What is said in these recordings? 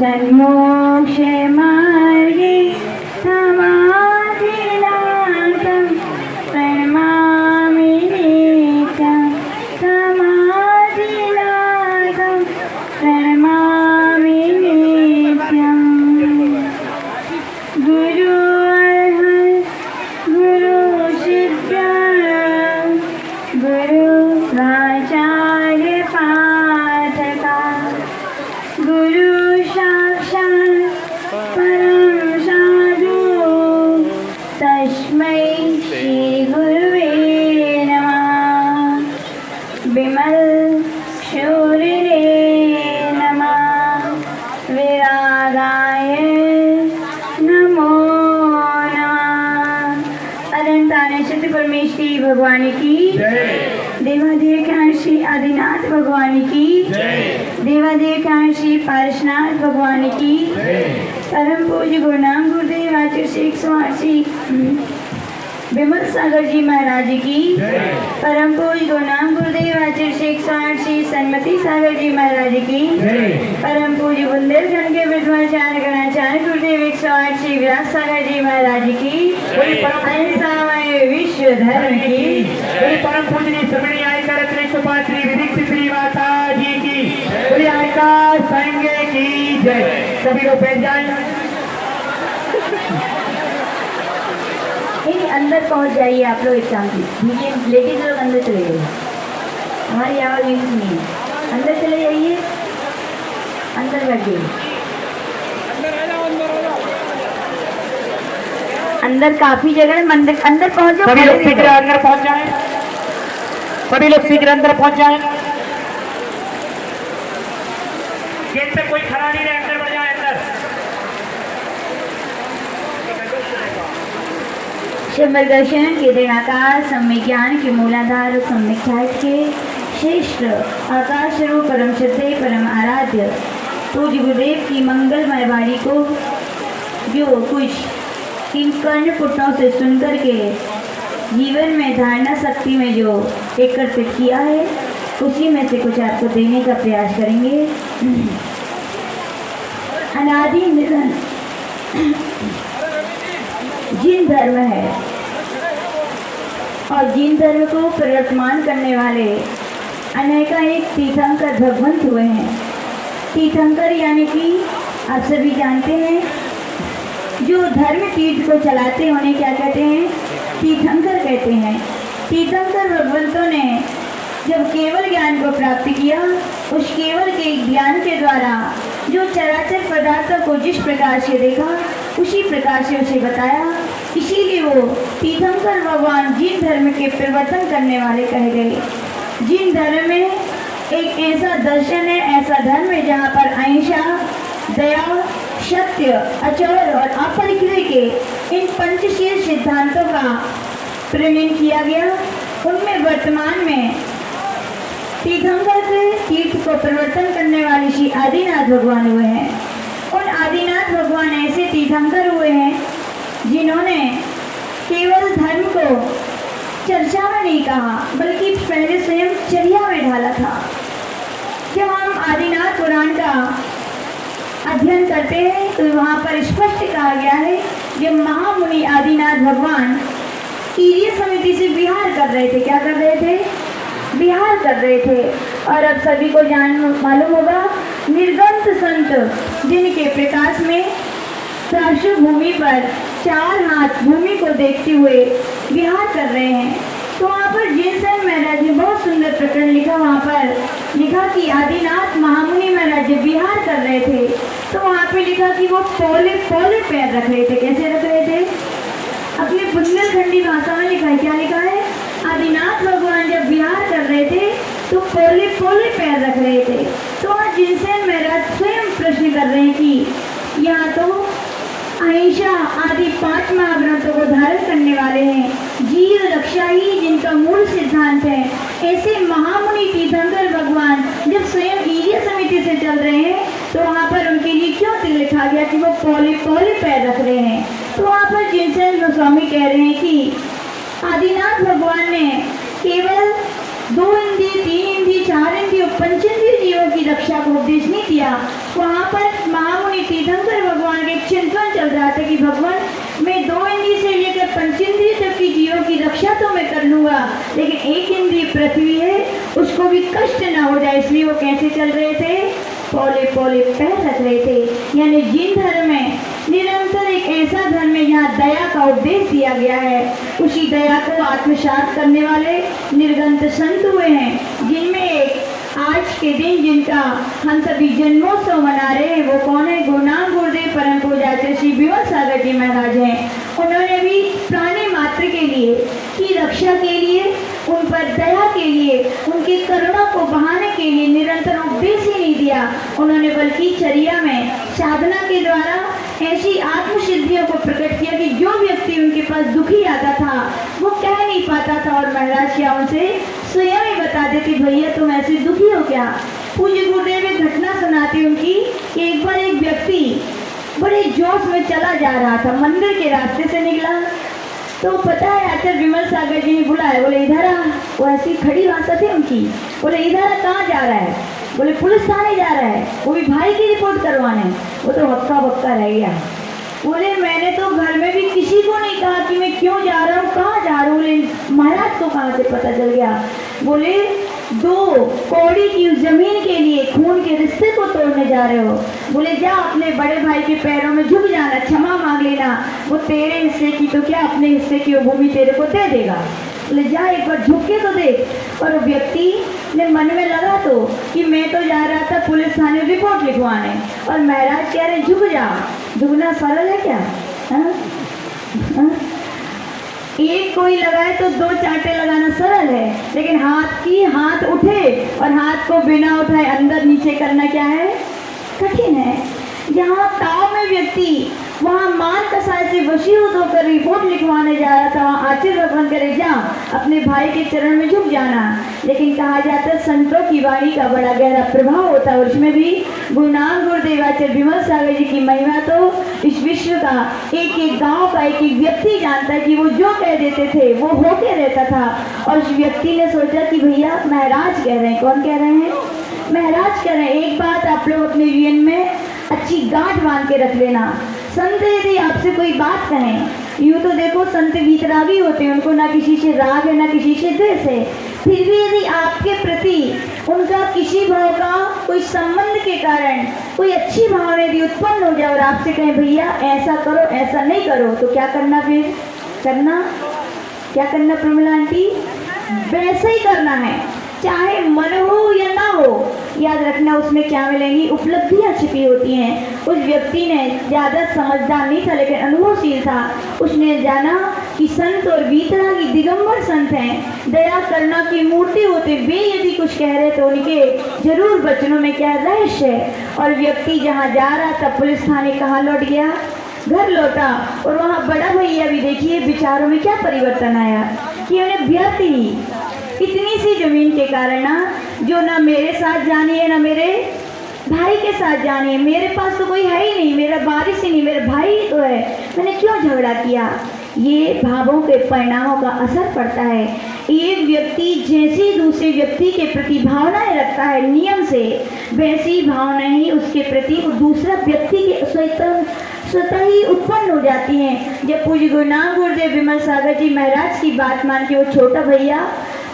सन्मोक्ष मार्गे समाधिनाथं प्रणमामि नित्यं समाधिनाथं प्रणमामि नित्यं गुरु अर्हत् गुरु सिद्ध गुरु आचार्य पाठका गुरु साक्षात् परम साधु तस्मै श्री गुरुवे नमः विमल शूरिरे नमः विरागाय नमो नमः। अनंताने सिद्ध परमेश्वरी भगवान की देवादेव ज्ञान श्री आदिनाथ भगवान की देवादेव ज्ञान श्री पारसनाथ भगवान की परम पूज्य गुरुनाम गुरुदेव आचार्य श्री 108 विमल सागर जी महाराज की परम पूज्य गुरुनाम गुरुदेव आचार्य श्री 108 श्री सन्मति सागर जी महाराज की परम पूज्य बुंदेलखंड के विद्वाचार्य गणाचार्य गुरुदेव 108 श्री व्यास सागर जी महाराज की अहिंसामय विश्व धर्म की परम पूजनीय श्रमणी आयकर रत्न श्री विदीक्षित श्री माता जी की बोली आयकर संघ की जय। सभी लोग बैठ जाएं। अंदर पहुंच जाइए आप लोग एक शाम की लेडीज लोग अंदर चले गए हमारी आवाज नहीं है अंदर चले जाइए अंदर बैठिए अंदर काफी जगह है मंदिर अंदर पहुंच जाओ सभी लोग शीघ्र अंदर पहुंच जाएं। सभी लोग शीघ्र अंदर पहुंच जाएं। गेट पे कोई खड़ा नहीं रहे अंदर बढ़ जाए अंदर। शंबर दर्शन के देहाकार सम्यक ज्ञान के मूलाधार और सम्यक ख्याति के श्रेष्ठ आकाश रूप परम श्रद्धेय परम आराध्य पूज्य गुरुदेव की मंगलमय वाणी को जो कुछ इन कर्ण पुटों से सुनकर के जीवन में धारणा शक्ति में जो एकत्रित किया है उसी में से कुछ आपको देने का प्रयास करेंगे। अनादि निधन जिन धर्म है और जिन धर्म को प्रवर्तमान करने वाले अनेकानेक तीर्थंकर भगवंत हुए हैं। तीर्थंकर यानी कि आप सभी जानते हैं जो धर्म तीर्थ को चलाते हैं उन्हें क्या कहते हैं? तीर्थंकर कहते हैं। तीर्थंकर भगवंतों ने जब केवल ज्ञान को प्राप्त किया उस केवल के ज्ञान के द्वारा जो चराचर पदार्थों को जिस प्रकार से देखा उसी प्रकार से उसे बताया। इसीलिए वो तीर्थंकर भगवान जिन धर्म के प्रवर्तन करने वाले कहे गए। जिन धर्म में एक ऐसा दर्शन है ऐसा धर्म है जहाँ पर अहिंसा दया सत्य अचल और अपरिग्रह के इन पंचशील सिद्धांतों का प्रणयन किया गया। उनमें वर्तमान में तीर्थंकर के तीर्थ को परिवर्तन करने वाले श्री आदिनाथ भगवान हुए हैं। उन आदिनाथ भगवान ऐसे तीर्थंकर हुए हैं जिन्होंने केवल धर्म को चर्चा में नहीं कहा बल्कि पहले स्वयं चर्या में ढाला था। जब हम आदिनाथ पुराण का अध्ययन करते हैं तो वहाँ पर स्पष्ट कहा गया है जब महामुनि आदिनाथ भगवान कीर्य समिति से विहार कर रहे थे। क्या कर रहे थे? विहार कर रहे थे। और अब सभी को मालूम होगा निर्गंत संत जिनके प्रकाश में साशु भूमि पर 4 हाथ भूमि को देखते हुए विहार कर रहे हैं। तो वहाँ पर जिनसेन महाराज ने बहुत सुंदर प्रकरण लिखा। वहाँ पर लिखा कि आदिनाथ महामुनि महाराज विहार कर रहे थे तो वहाँ पे लिखा कि वो पोले पोले पैर रख रहे थे। कैसे रख रहे थे? अपनी बुंदेलखंडी भाषा में लिखा है। क्या लिखा है? आदिनाथ भगवान जब विहार कर रहे थे तो पोले पोले पैर रख रहे थे। तो वहाँ जिनसेन महाराज स्वयं प्रश्न कर रहे हैं कि यहाँ तो अहिंसा आदि 5 महाव्रतों को धारण करने वाले हैं, जीव रक्षा ही जिनका मूल सिद्धांत है, ऐसे महामुनि तीर्थंकर भगवान जब स्वयं ईर्य समिति से चल रहे हैं तो वहाँ पर उनके लिए क्यों लिखा गया कि वो पोले पोले पैर रख रहे हैं? तो वहाँ पर जिनसेन गोस्वामी कह रहे हैं कि आदिनाथ भगवान ने केवल 2 इंद्रिय 3 इंद्रिय 4 इंद्रिय 5 इंद्रिय जीवों की रक्षा का उपदेश नहीं दिया। वहाँ पर महामुनि तीर्थंकर भगवान के चिंतन चल रहा था कि भगवान मैं 2 इंद्रिय से लेकर 5 इंद्रिय तक की जीवों की रक्षा तो मैं कर लूंगा, लेकिन 1 इंद्रिय पृथ्वी है उसको भी कष्ट ना हो जाए, इसलिए वो कैसे चल रहे थे, पौले पौले पैर रख रहे थे। यानी जिन धर्म में निरंतर एक ऐसा धर्म है जहाँ दया का उपदेश दिया गया है, उसी दया को आत्मसात करने वाले निर्गंत संत हुए हैं, जिनमें एक आज के दिन जिनका हम सभी जन्मोत्सव मना रहे हैं वो कौन है, गुरुनाम गुरुदेव परम पूज्य श्री विमल सागर जी महाराज हैं। उन्होंने भी प्राणी मात्र के लिए की रक्षा के लिए, उन पर दया के लिए, उनकी करुणा को बहाने के लिए निरंतर उपदेश ही नहीं दिया, उन्होंने बल्कि चर्या में साधना के द्वारा ऐसी आत्मसिद्धियों को प्रकट किया कि जो व्यक्ति उनके पास दुखी आता था वो कह नहीं पाता था और महाराज क्या उनसे स्वयं ही बता देती, भैया तुम ऐसे दुखी हो क्या। पूज्य गुरुदेव एक घटना सुनाती उनकी कि एक बार एक व्यक्ति बड़े जोश में चला जा रहा था, मंदिर के रास्ते से निकला तो पता है आचार्य विमल सागर जी ने बुलाया, बोले इधर आ। वो ऐसी खड़ी भाषा थी उनकी, बोले इधर आ, कहाँ जा रहा है, बोले पुलिस थाने जा रहा है, वो भी भाई की रिपोर्ट करवाने। वो तो हक्का बक्का रह गया, बोले मैंने तो घर में भी किसी को नहीं कहा कि मैं क्यों जा रहा हूँ, कहाँ जा रहा हूँ। बोले महाराज को कहाँ से पता चल गया। बोले 2 कौड़ी की जमीन के लिए खून के रिश्ते को तोड़ने जा रहे हो। बोले जा अपने बड़े भाई के पैरों में झुक जाना, क्षमा मांग लेना, वो तेरे हिस्से की तो क्या अपने हिस्से की वो भूमि तेरे को दे देगा। बोले जा एक बार झुक के तो देख। और वो व्यक्ति ने मन में लगा तो कि मैं तो जा रहा था पुलिस थाने रिपोर्ट लिखवाने और महाराज कह रहे झुक जा। झुकना सरल है क्या? एक कोई लगाए तो 2 चांटे लगाना सरल है, लेकिन हाथ उठे और हाथ को बिना उठाए अंदर नीचे करना क्या है, कठिन है। जहाँ ताव में व्यक्ति वहाँ मान कसाय से वशीभूत होकर रिपोर्ट लिखवाने जा रहा था, वहाँ आशीर्वाद भगवान करे जा अपने भाई के चरण में झुक जाना। लेकिन कहा जाता है संतों की वाणी का बड़ा गहरा प्रभाव होता है और उसमें भी गुरुनाम गुरुदेव आचार्य विमल सागर जी की महिमा तो इस विश्व का एक एक गांव का एक एक व्यक्ति जानता है कि वो जो कह देते थे वो होके रहता था। और उस व्यक्ति ने सोचा कि भैया महाराज कह रहे हैं, कौन कह रहे हैं, महाराज कह रहे हैं, एक बात आप लोग अपने जीवन में अच्छी गांठ बांध के रख लेना। संत यदि आपसे कोई बात कहें, यूँ तो देखो संत वीतरागी होते हैं, उनको ना किसी से राग है ना किसी से द्वेष है, फिर भी यदि आपके प्रति उनका किसी भाव का कोई संबंध के कारण कोई अच्छी भावना यदि उत्पन्न हो जाए और आपसे कहें भैया ऐसा करो ऐसा नहीं करो, तो क्या करना, फिर क्या करना प्रमिला आंटी, वैसे ही करना है, चाहे मन हो या ना हो। याद रखना उसमें क्या मिलेंगी, उपलब्धियां छिपी होती हैं। उस व्यक्ति ने ज़्यादा समझदार नहीं था लेकिन अनुभवशील था, उसने जाना कि संत और वीतरागी दिगंबर संत हैं, दया करना की मूर्ति होते, वे यदि कुछ कह रहे तो उनके जरूर वचनों में क्या रहस्य है। और व्यक्ति जहाँ जा रहा था पुलिस थाने कहाँ लौट गया, घर लौटा। और वहाँ बड़ा भैया भी देखिए विचारों में क्या परिवर्तन आया कि उन्हें व्यर्थ ही इतनी सी जमीन के कारण ना, जो ना मेरे साथ जानी है ना मेरे भाई के साथ जानी है, मेरे पास तो कोई है ही नहीं, मेरा वारिस ही नहीं, मेरा भाई ही तो है, मैंने क्यों झगड़ा किया। ये भावों के परिणामों का असर पड़ता है। एक व्यक्ति जैसी दूसरे व्यक्ति के प्रति भावनाएं रखता है नियम से, वैसी भावनाएं ही उसके प्रति दूसरा व्यक्ति के स्वतः ही उत्पन्न हो जाती हैं। जब पूज्य गुरुनाम गुरुदेव विमल सागर जी महाराज की बात मान के वो छोटा भैया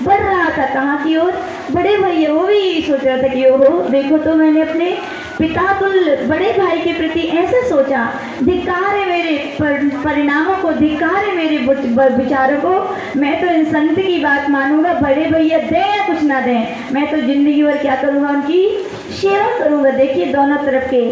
बढ़ रहा था कहाँ की ओर, बड़े भैया वो भी यही सोच रहा था कि ओहो देखो तो मैंने अपने पिता तुल्य बड़े भाई के प्रति ऐसा सोचा, धिक्कार है मेरे परिणामों को, धिक्कार है मेरे विचारों को, मैं तो इन संत की बात मानूंगा, बड़े भैया दें या कुछ ना दें, मैं तो जिंदगी भर क्या करूँगा, उनकी सेवा करूँगा। देखिए दोनों तरफ के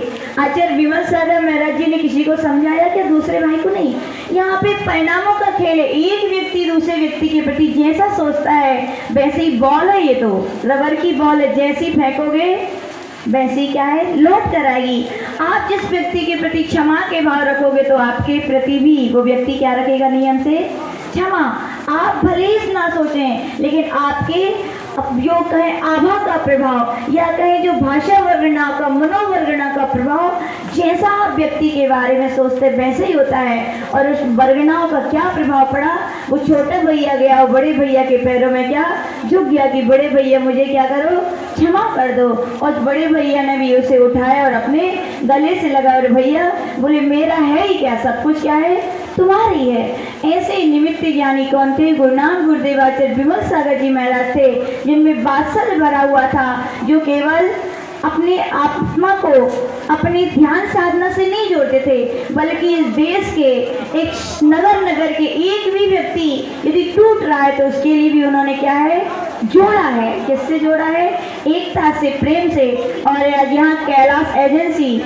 आचार्य विमल सागर महाराज जी ने किसी को समझाया क्या, दूसरे भाई को नहीं। यहाँ पे परिणामों का खेल है, एक व्यक्ति दूसरे व्यक्ति के प्रति जैसा सोचता है वैसे ही बॉल है, ये तो रबर की बॉल है, जैसी फेंकोगे वैसी क्या है लौट कर आएगी। आप जिस व्यक्ति के प्रति क्षमा के भाव रखोगे तो आपके प्रति भी वो व्यक्ति क्या रखेगा, नियम से क्षमा। आप भले ही ना सोचें लेकिन आपके अब जो कहें आभा का प्रभाव या कहें जो भाषा वर्णना का मनोवर्णना का प्रभाव, जैसा आप व्यक्ति के बारे में सोचते वैसे ही होता है। और उस वर्णनाओं का क्या प्रभाव पड़ा, वो छोटा भैया गया और बड़े भैया के पैरों में क्या झुक गया कि बड़े भैया मुझे क्या करो, क्षमा कर दो। और बड़े भैया ने भी उसे उठाया और अपने गले से लगा और भैया बोले मेरा है ही क्या, सब कुछ क्या है तुम्हारी है। ऐसे ही निमित्त ज्ञानी कौन थे, गुरु नानक गुरुदेव आचार्य विमल सागर जी महाराज थे, जिनमें वात्सल्य भरा हुआ था, जो केवल अपने आत्मा को अपने ध्यान साधना से नहीं जोड़ते थे, बल्कि इस देश के एक नगर के एक भी व्यक्ति यदि टूट रहा है तो उसके लिए भी उन्होंने क्या है जोड़ा है। किससे जोड़ा है, एकता से, प्रेम से। और यहाँ कैलाश एजेंसी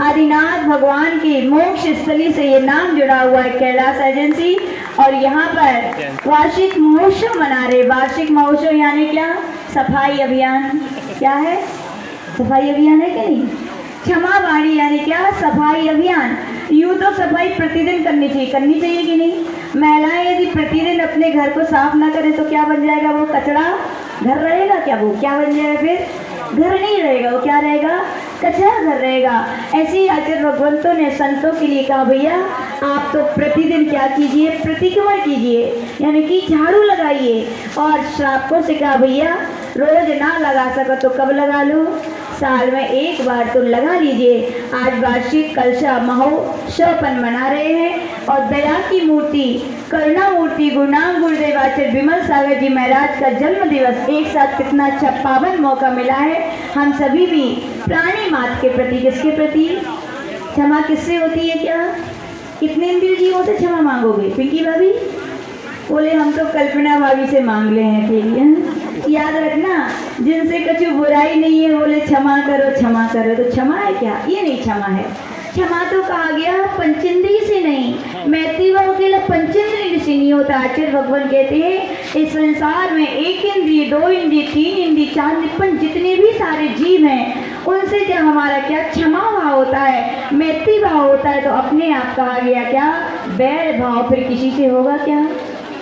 आदिनाथ भगवान के मोक्ष स्थली से ये नाम जुड़ा हुआ है, कैलाश एजेंसी। और यहाँ पर वार्षिक महोत्सव मना रहे। वार्षिक महोत्सव यानी क्या, सफाई अभियान। क्या है, सफाई अभियान है कि नहीं। क्षमा वाणी यानी क्या, सफाई अभियान। यूँ तो सफाई प्रतिदिन करनी चाहिए कि नहीं। महिलाएं यदि प्रतिदिन अपने घर को साफ ना करें तो क्या बन जाएगा, वो कचरा घर रहेगा क्या, वो क्या बन जाएगा, फिर घर नहीं रहेगा, वो क्या रहेगा, कचरा घर रहेगा। ऐसे ही आचार्य भगवंतों ने संतों के लिए कहा भैया आप तो प्रतिदिन क्या कीजिए, प्रतिक्रमण कीजिए, यानी कि झाड़ू लगाइए। और श्रावकों से कहा भैया रोज ना लगा सको तो कब लगा लो, साल में एक बार तो लगा लीजिए। आज वार्षिक कलशा महोत्सवपन मना रहे हैं और दया की मूर्ति, करुणा मूर्ति गुरु नानक गुरुदेव आचार्य विमल सागर जी महाराज का जन्म दिवस एक साथ कितना अच्छा पावन मौका मिला है। हम सभी भी प्राणी मात्र के प्रति, किसके प्रति, क्षमा किससे होती है, क्या कितने इंद्रिय जीवों से क्षमा मांगोगे। पिंकी भाभी बोले हम तो कल्पना भाभी से मांग ले हैं फिर। याद रखना जिनसे कुछ बुराई नहीं है बोले क्षमा करो क्षमा करो, तो क्षमा है क्या, ये नहीं क्षमा है। क्षमा तो कहा गया पंचेंद्रिय से नहीं, मैत्री भाव के लिए पंचेंद्रिय से नहीं होता। आचार्य भगवान कहते हैं इस संसार में एक इंद्रिय, दो इंद्रिय, तीन इंद्रिय, चार इंद्रिय, जितने भी सारे जीव हैं उनसे जब हमारा क्या क्षमा भाव होता है, मैत्री भाव होता है, तो अपने आप कहा गया क्या, बैर भाव फिर किसी से होगा क्या,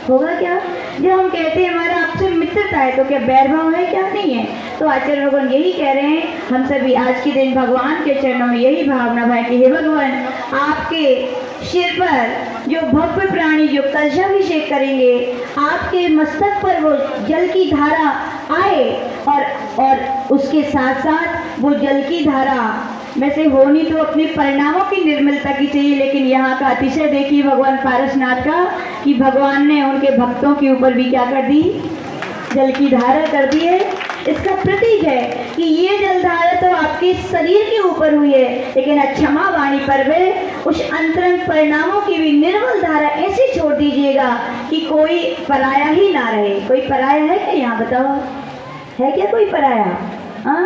होगा क्या। जब हम कहते हैं हमारा आपसे मित्रता है तो क्या बैर भाव है, क्या नहीं है। तो आचार्य भगवान यही कह रहे हैं, हम सभी आज के दिन भगवान के चरणों में यही भावना भाई कि हे भगवान आपके सिर पर जो भव्य प्राणी जो कलशाभिषेक करेंगे, आपके मस्तक पर वो जल की धारा आए और उसके साथ साथ वो जल की धारा वैसे होनी तो अपने परिणामों की निर्मलता की चाहिए, लेकिन यहाँ का अतिशय देखिए भगवान पारसनाथ का कि भगवान ने उनके भक्तों के ऊपर भी क्या कर दी, जल की धारा कर दी है। इसका प्रतीक है कि ये जलधारा तो आपके शरीर के ऊपर हुई है, लेकिन क्षमा वाणी पर वे उस अंतरंग परिणामों की भी निर्मल धारा ऐसे छोड़ दीजिएगा कि कोई पराया ही ना रहे। कोई पराया है क्या, यहाँ बताओ है क्या कोई पराया, हाँ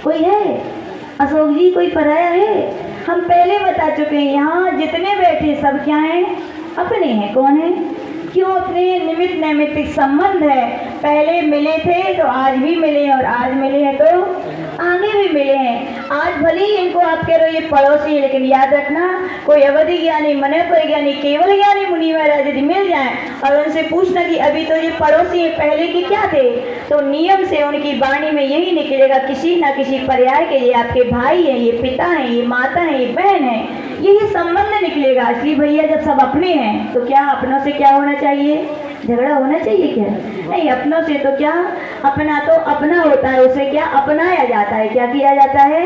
कोई है, अशोक जी कोई पराया है। हम पहले बता चुके हैं यहाँ जितने बैठे सब क्या हैं, अपने हैं। कौन है, क्यों अपने, निमित्त नैमित्तिक संबंध है। पहले मिले थे तो आज भी मिले और आज मिले हैं तो आगे भी मिले हैं। आज भले ही इनको आप कह रहे हो ये पड़ोसी है, लेकिन याद रखना कोई अवधि ज्ञानी, मनोपर ज्ञानी, केवल ज्ञानी मुनि महाराज यदि मिल जाए और उनसे पूछना कि अभी तो ये पड़ोसी है पहले के क्या थे, तो नियम से उनकी वाणी में यही निकलेगा किसी न किसी पर्याय के ये आपके भाई हैं, ये पिता हैं, ये माता हैं, ये बहन है, यही संबंध निकलेगा। इसलिए भैया जब सब अपने हैं तो क्या अपनों से क्या होना चाहिए, झगड़ा होना चाहिए क्या, नहीं। अपनों से तो क्या, अपना तो अपना होता है, उसे क्या अपनाया जाता है। क्या किया जाता है,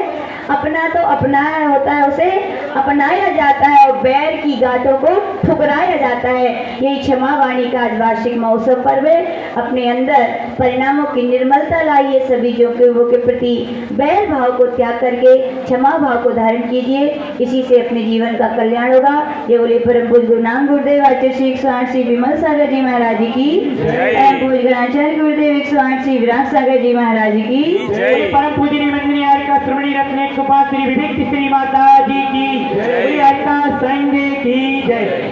अपना तो अपनाया होता है, उसे अपनाया जाता है और बैर की गांठों को ठुकराया जाता है। यही क्षमा वाणी का आज वार्षिक महोत्सव पर्व है। अपने अंदर परिणामों की निर्मलता लाइए, सभी जो के प्रति बैर भाव को त्याग करके क्षमा भाव को धारण कीजिए, इसी से अपने जीवन का कल्याण होगा। ये बोले परम पूज्य गुरु नानक गुरुदेव आचार्य श्री 108 श्री विमल सागर जी महाराज की, पूज्य गणाचार्य गुरुदेव 108 श्री विराट सागर जी महाराज की, परम पूजनीय नंदिनी हारिका श्रवणी रत्न 105 श्री विवेक श्री माता जी की, हरिका संघ की जय।